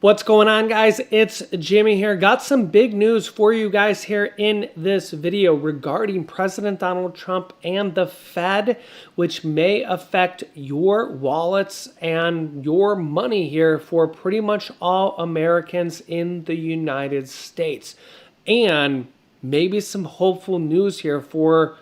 What's going on, guys? It's Jimmy here. Got some big news for you guys here in this video regarding President Donald Trump and the Fed, which may affect your wallets and your money here for pretty much all Americans in the United States. And maybe some hopeful news here for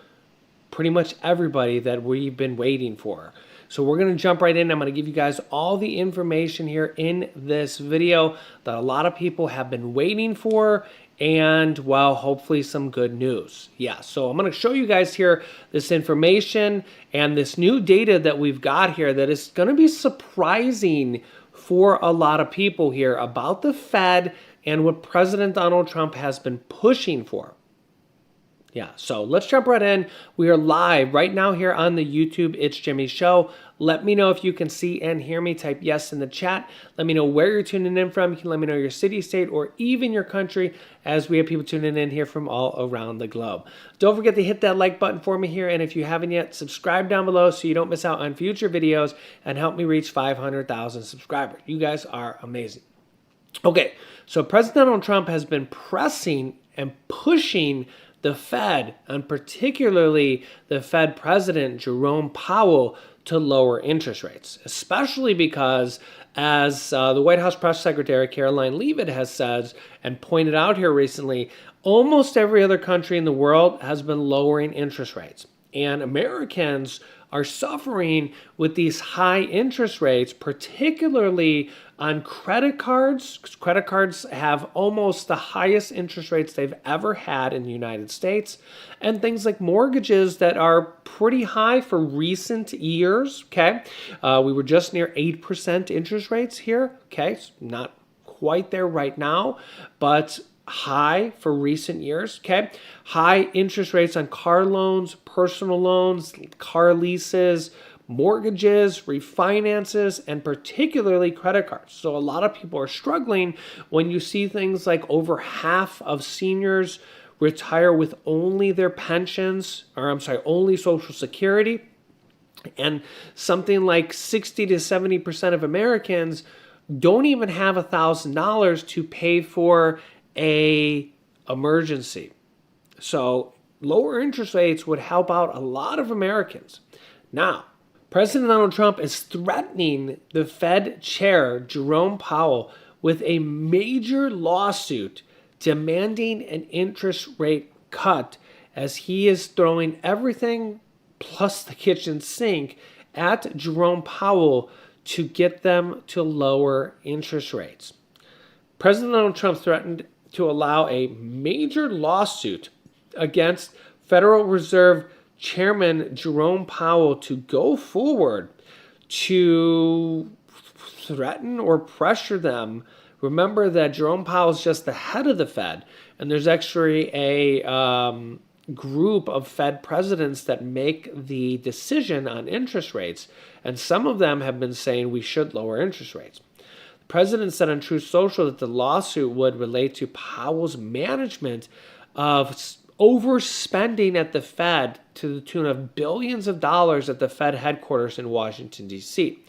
pretty much everybody that we've been waiting for. So we're going to jump right in. I'm going to give you guys all the information here in this video that a lot of people have been waiting for, and, well, hopefully some good news. Yeah, so I'm going to show you guys here this information and this new data that we've got here that is going to be surprising for a lot of people here about the Fed and what President Donald Trump has been pushing for. Yeah, so let's jump right in. We are live right now here on the YouTube It's Jimmy Show. Let me know if you can see and hear me. Type yes in the chat. Let me know where you're tuning in from. You can let me know your city, state, or even your country, as we have people tuning in here from all around the globe. Don't forget to hit that like button for me here, and if you haven't yet, subscribe down below so you don't miss out on future videos and help me reach 500,000 subscribers. You guys are amazing. Okay, so President Donald Trump has been pressing and pushing the Fed, and particularly the Fed President Jerome Powell, to lower interest rates, especially because, as the White House Press Secretary Caroline Leavitt has said and pointed out here recently, almost every other country in the world has been lowering interest rates. And Americans are suffering with these high interest rates, particularly on credit cards. Credit cards have almost the highest interest rates they've ever had in the United States. And things like mortgages that are pretty high for recent years, okay? We were just near 8% interest rates here, okay? So not quite there right now, but high for recent years, okay? High interest rates on car loans, personal loans, car leases, mortgages, refinances, and particularly credit cards. So a lot of people are struggling when you see things like over half of seniors retire with only their pensions, or only Social Security, and something like 60 to 70% of Americans don't even have $1,000 to pay for a emergency. So lower interest rates would help out a lot of Americans. Now, President Donald Trump is threatening the Fed chair, Jerome Powell, with a major lawsuit demanding an interest rate cut, as he is throwing everything plus the kitchen sink at Jerome Powell to get them to lower interest rates. President Donald Trump threatened to allow a major lawsuit against Federal Reserve Chairman Jerome Powell to go forward to threaten or pressure them. Remember that Jerome Powell is just the head of the Fed, and there's actually a group of Fed presidents that make the decision on interest rates, and some of them have been saying we should lower interest rates. The president said on Truth Social that the lawsuit would relate to Powell's management of overspending at the Fed to the tune of billions of dollars at the Fed headquarters in Washington, D.C.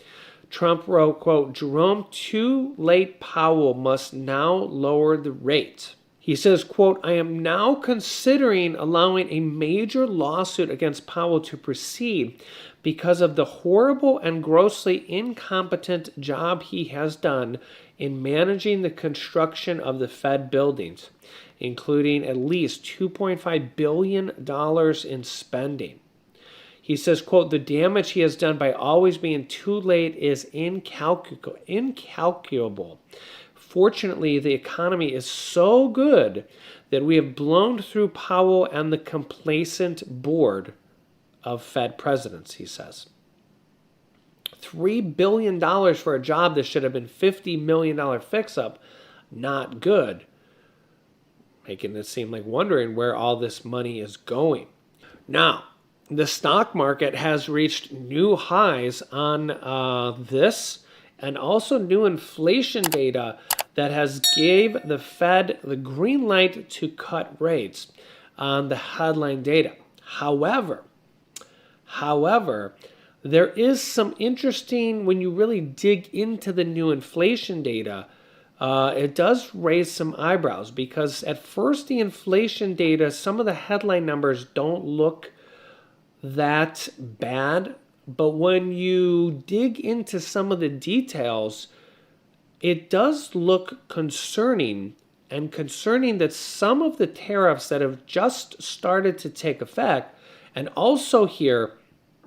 Trump wrote, quote, "Jerome, too late, Powell must now lower the rate." He says, quote, "I am now considering allowing a major lawsuit against Powell to proceed because of the horrible and grossly incompetent job he has done in managing the construction of the Fed buildings, including at least $2.5 billion in spending." He says, quote, "The damage he has done by always being too late is incalculable. Fortunately, the economy is so good that we have blown through Powell and the complacent board of Fed presidents," he says. $3 billion for a job that should have been $50 million fix-up, not good. Making it seem like wondering where all this money is going. Now, the stock market has reached new highs on this, and also new inflation data that has gave the Fed the green light to cut rates on the headline data. However, there is some interesting, when you really dig into the new inflation data, it does raise some eyebrows because at first the inflation data, some of the headline numbers don't look that bad. But when you dig into some of the details, it does look concerning, and concerning that some of the tariffs that have just started to take effect, and also here,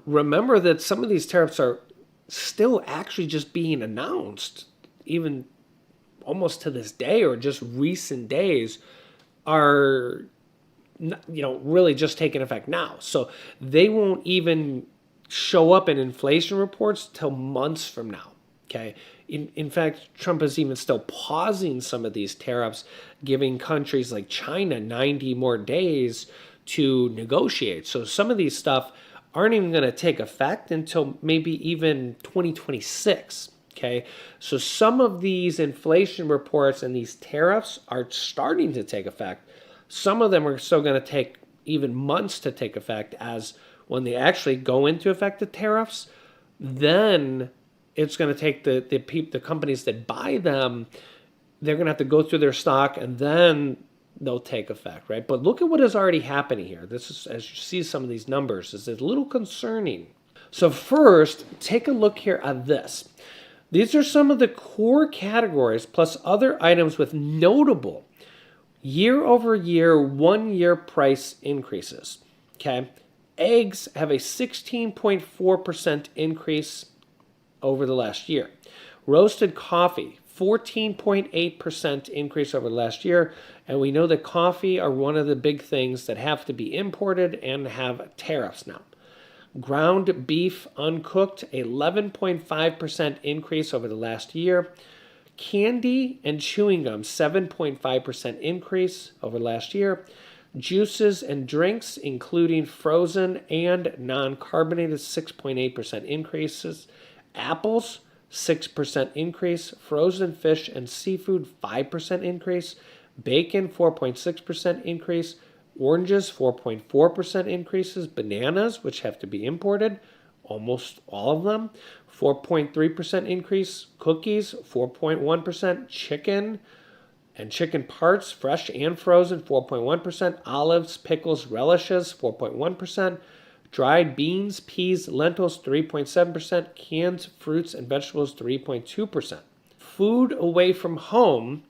remember that some of these tariffs are still actually just being announced, even almost to this day or just recent days, are really just taking effect now. So they won't even show up in inflation reports till months from now. Okay. In fact, Trump is even still pausing some of these tariffs, giving countries like China 90 more days to negotiate. So some of these stuff aren't even going to take effect until maybe even 2026. Okay. So some of these inflation reports and these tariffs are starting to take effect. Some of them are still going to take even months to take effect, as when they actually go into effect, the tariffs, then it's going to take the companies that buy them, they're going to have to go through their stock and then they'll take effect, right? But look at what is already happening here. This is, as you see some of these numbers, is a little concerning. So first, take a look here at this. These are some of the core categories plus other items with notable year-over-year, 1 year price increases. Okay, eggs have a 16.4% increase over the last year. Roasted coffee, 14.8% increase over the last year. And we know that coffee are one of the big things that have to be imported and have tariffs now. Ground beef uncooked, 11.5% increase over the last year. Candy and chewing gum, 7.5% increase over last year. Juices and drinks, including frozen and non-carbonated, 6.8% increases. Apples, 6% increase. Frozen fish and seafood, 5% increase. Bacon, 4.6% increase. Oranges, 4.4% increases. Bananas, which have to be imported, almost all of them, 4.3% increase. Cookies, 4.1%. Chicken and chicken parts, fresh and frozen, 4.1%. Olives, pickles, relishes, 4.1%. Dried beans, peas, lentils, 3.7%. Canned fruits and vegetables, 3.2%. Food away from home,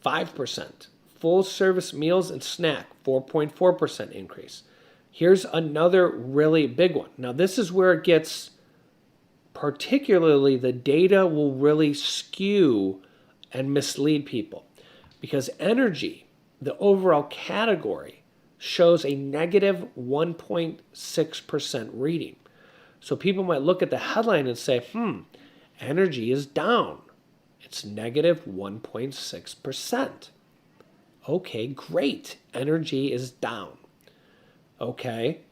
5%. Full service meals and snack, 4.4% increase. Here's another really big one. Now, this is where it gets, particularly the data will really skew and mislead people, because energy, the overall category, shows a negative 1.6% reading. So people might look at the headline and say, energy is down. It's negative 1.6%. Okay, great. Energy is down. Okay.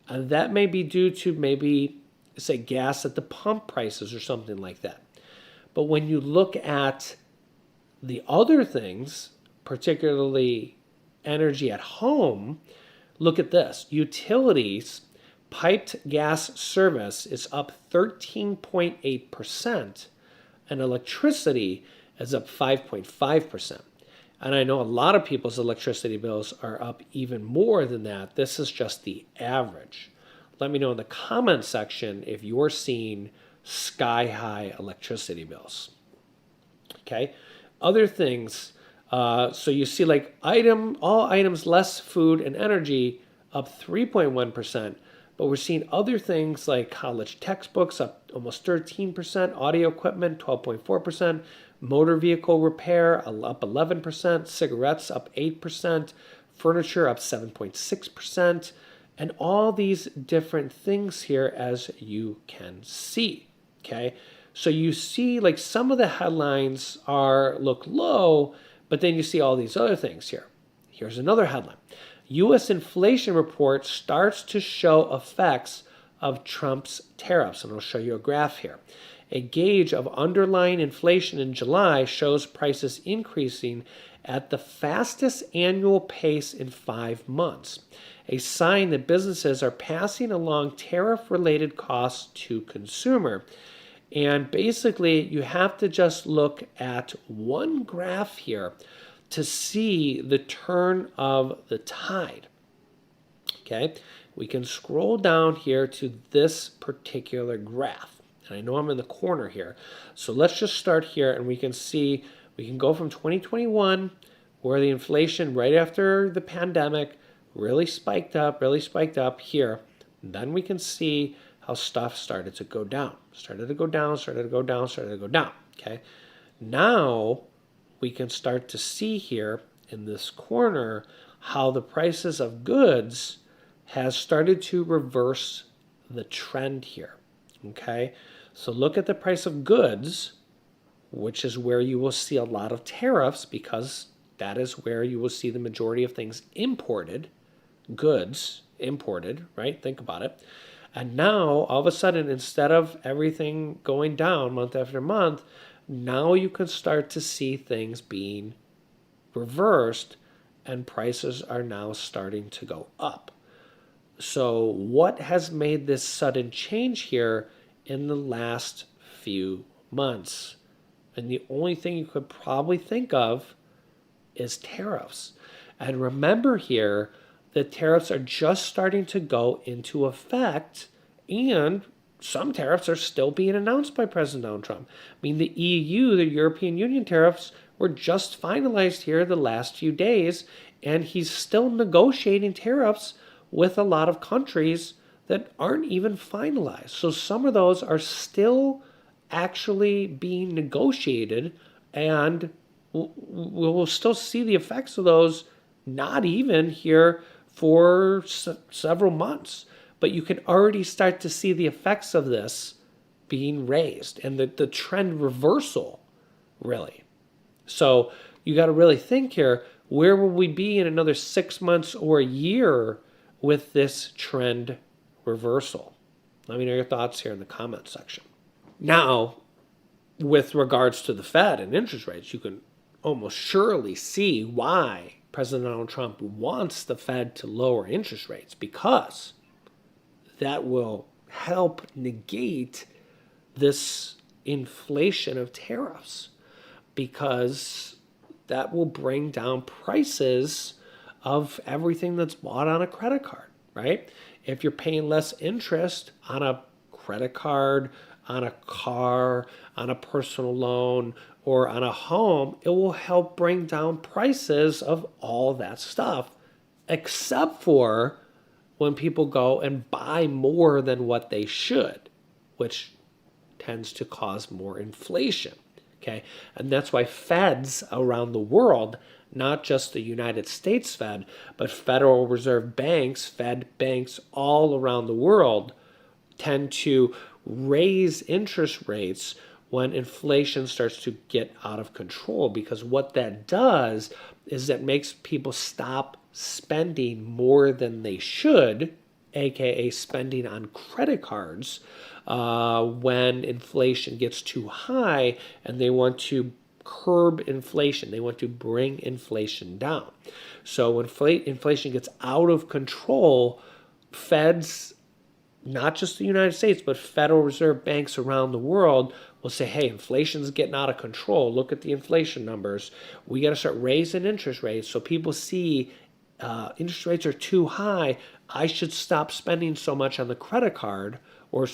And that may be due to maybe, say, gas at the pump prices or something like that. But when you look at the other things, particularly energy at home, look at this. Utilities, piped gas service is up 13.8%, and electricity is up 5.5%. And I know a lot of people's electricity bills are up even more than that. This is just the average. Let me know in the comment section if you're seeing sky-high electricity bills. Okay, other things. So you see like all items less food and energy up 3.1%, but we're seeing other things like college textbooks up almost 13%, audio equipment 12.4%, motor vehicle repair up 11%, cigarettes up 8%, furniture up 7.6%, and all these different things here, as you can see. Okay, so you see like some of the headlines look low, but then you see all these other things here. Here's another headline. U.S. inflation report starts to show effects of Trump's tariffs. And I'll show you a graph here. A gauge of underlying inflation in July shows prices increasing at the fastest annual pace in 5 months, a sign that businesses are passing along tariff-related costs to consumer. And basically, you have to just look at one graph here to see the turn of the tide. Okay, we can scroll down here to this particular graph. And I know I'm in the corner here. So let's just start here and we can see, we can go from 2021, where the inflation right after the pandemic really spiked up here. And then we can see how stuff started to go down. Started to go down. Okay, now we can start to see here in this corner how the prices of goods has started to reverse the trend here. Okay, so look at the price of goods, which is where you will see a lot of tariffs, because that is where you will see the majority of things imported, goods imported, right? Think about it. And now, all of a sudden, instead of everything going down month after month, now you can start to see things being reversed and prices are now starting to go up. So what has made this sudden change here in the last few months? And the only thing you could probably think of is tariffs. And remember here that tariffs are just starting to go into effect, and some tariffs are still being announced by President Donald Trump. I mean, the EU, the European Union tariffs, were just finalized here the last few days, and he's still negotiating tariffs with a lot of countries that aren't even finalized. So some of those are still actually being negotiated, and we'll still see the effects of those not even here for several months. But you can already start to see the effects of this being raised and the trend reversal, really. So you got to really think here, where will we be in another 6 months or a year with this trend reversal? Let me know your thoughts here in the comment section. Now, with regards to the Fed and interest rates, you can almost surely see why President Donald Trump wants the Fed to lower interest rates, because that will help negate this inflation of tariffs, because that will bring down prices of everything that's bought on a credit card, right? If you're paying less interest on a credit card, on a car, on a personal loan, or on a home, it will help bring down prices of all that stuff, except for when people go and buy more than what they should, which tends to cause more inflation. Okay, and that's why Feds around the world, not just the United States Fed, but Federal Reserve banks, Fed banks all around the world, tend to raise interest rates when inflation starts to get out of control, because what that does is that makes people stop spending more than they should, aka spending on credit cards, when inflation gets too high, and they want to curb inflation. They want to bring inflation down. So when inflation gets out of control, Feds, not just the United States, but Federal Reserve banks around the world will say, hey, inflation's getting out of control. Look at the inflation numbers. We got to start raising interest rates. So people see interest rates are too high. I should stop spending so much on the credit card, or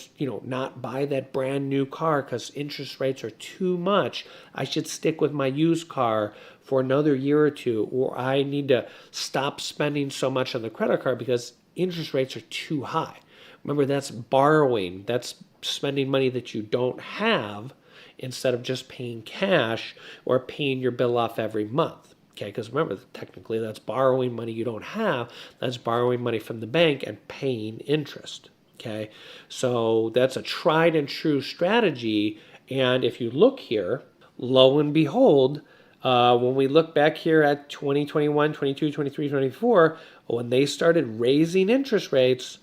not buy that brand new car because interest rates are too much. I should stick with my used car for another year or two, or I need to stop spending so much on the credit card because interest rates are too high. Remember, that's borrowing. That's spending money that you don't have instead of just paying cash or paying your bill off every month. Okay, because remember, technically that's borrowing money you don't have. That's borrowing money from the bank and paying interest. Okay, so that's a tried and true strategy. And if you look here, lo and behold, when we look back here at 2021, 22, 23, 24, when they started raising interest rates,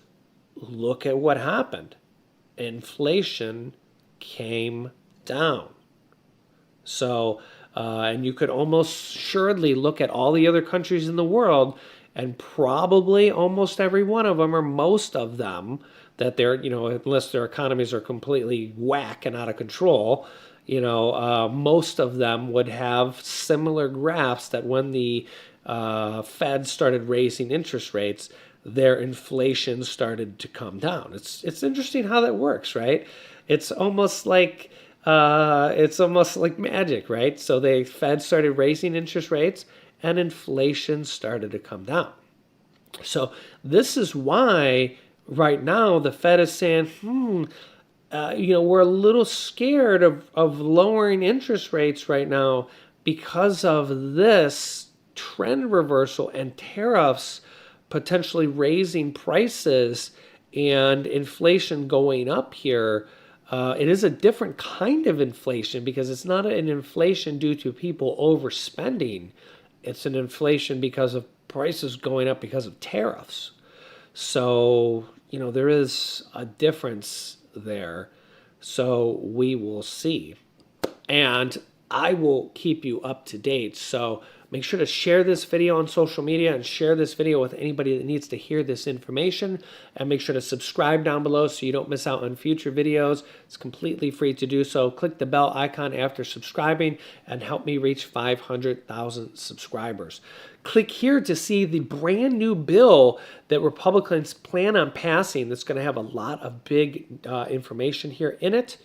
look at what happened. Inflation came down. So, and you could almost surely look at all the other countries in the world, and probably almost every one of them, or most of them, that they're, unless their economies are completely whack and out of control, most of them would have similar graphs that when the Fed started raising interest rates, their inflation started to come down. It's interesting how that works, right? It's almost like magic, right? So the Fed started raising interest rates and inflation started to come down. So this is why right now the Fed is saying, we're a little scared of lowering interest rates right now because of this trend reversal and tariffs potentially raising prices and inflation going up here. It is a different kind of inflation because it's not an inflation due to people overspending. It's an inflation because of prices going up because of tariffs. So, there is a difference there. So we will see. And I will keep you up to date. So make sure to share this video on social media and share this video with anybody that needs to hear this information. And make sure to subscribe down below so you don't miss out on future videos. It's completely free to do so. Click the bell icon after subscribing and help me reach 500,000 subscribers. Click here to see the brand new bill that Republicans plan on passing that's going to have a lot of big information here in it.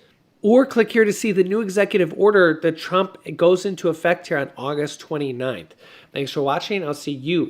Or click here to see the new executive order that Trump goes into effect here on August 29th. Thanks for watching. I'll see you.